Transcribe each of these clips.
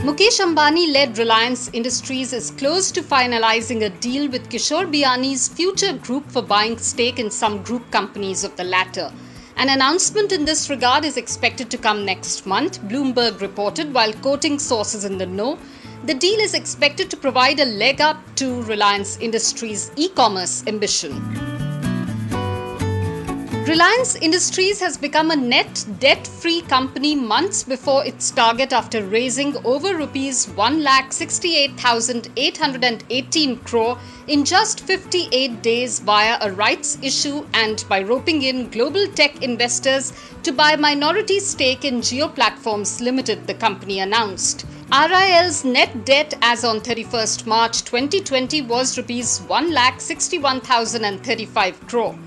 Mukesh Ambani-led Reliance Industries is close to finalizing a deal with Kishore Biyani's Future Group for buying stake in some group companies of the latter. An announcement in this regard is expected to come next month, Bloomberg reported while quoting sources in the know. The deal is expected to provide a leg up to Reliance Industries' e-commerce ambition. Reliance Industries has become a net debt-free company months before its target after raising over Rs 1,68,818 crore in just 58 days via a rights issue and by roping in global tech investors to buy minority stake in Jio Platforms Limited, the company announced. RIL's net debt as on 31st March 2020 was Rs 1,61,035 crore.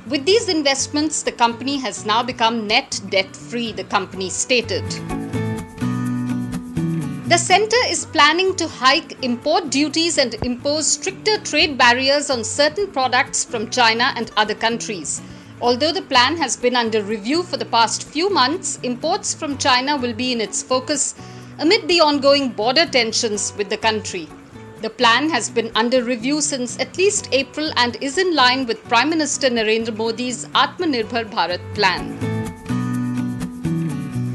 With these investments, the company has now become net debt-free, the company stated. The centre is planning to hike import duties and impose stricter trade barriers on certain products from China and other countries. Although the plan has been under review for the past few months, imports from China will be in its focus amid the ongoing border tensions with the country. The plan has been under review since at least April and is in line with Prime Minister Narendra Modi's Atmanirbhar Bharat plan.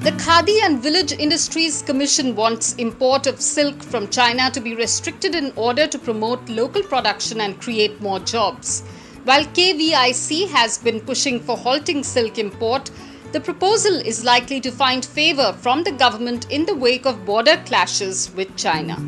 The Khadi and Village Industries Commission wants import of silk from China to be restricted in order to promote local production and create more jobs. While KVIC has been pushing for halting silk import, the proposal is likely to find favour from the government in the wake of border clashes with China.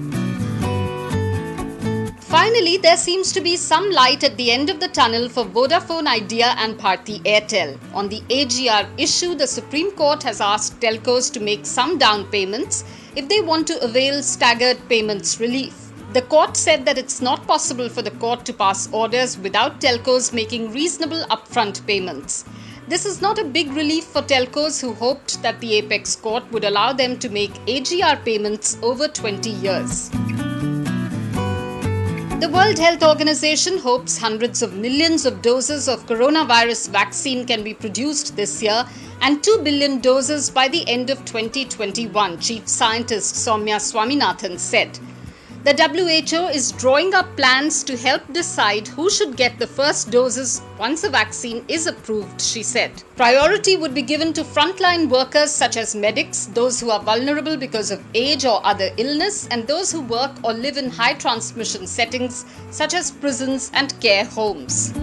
Finally, there seems to be some light at the end of the tunnel for Vodafone Idea and Bharti Airtel. On the AGR issue, the Supreme Court has asked telcos to make some down payments if they want to avail staggered payments relief. The court said that it's not possible for the court to pass orders without telcos making reasonable upfront payments. This is not a big relief for telcos who hoped that the Apex Court would allow them to make AGR payments over 20 years. The World Health Organization hopes hundreds of millions of doses of coronavirus vaccine can be produced this year and 2 billion doses by the end of 2021, Chief Scientist Soumya Swaminathan said. The WHO is drawing up plans to help decide who should get the first doses once a vaccine is approved, she said. Priority would be given to frontline workers such as medics, those who are vulnerable because of age or other illness, and those who work or live in high transmission settings such as prisons and care homes.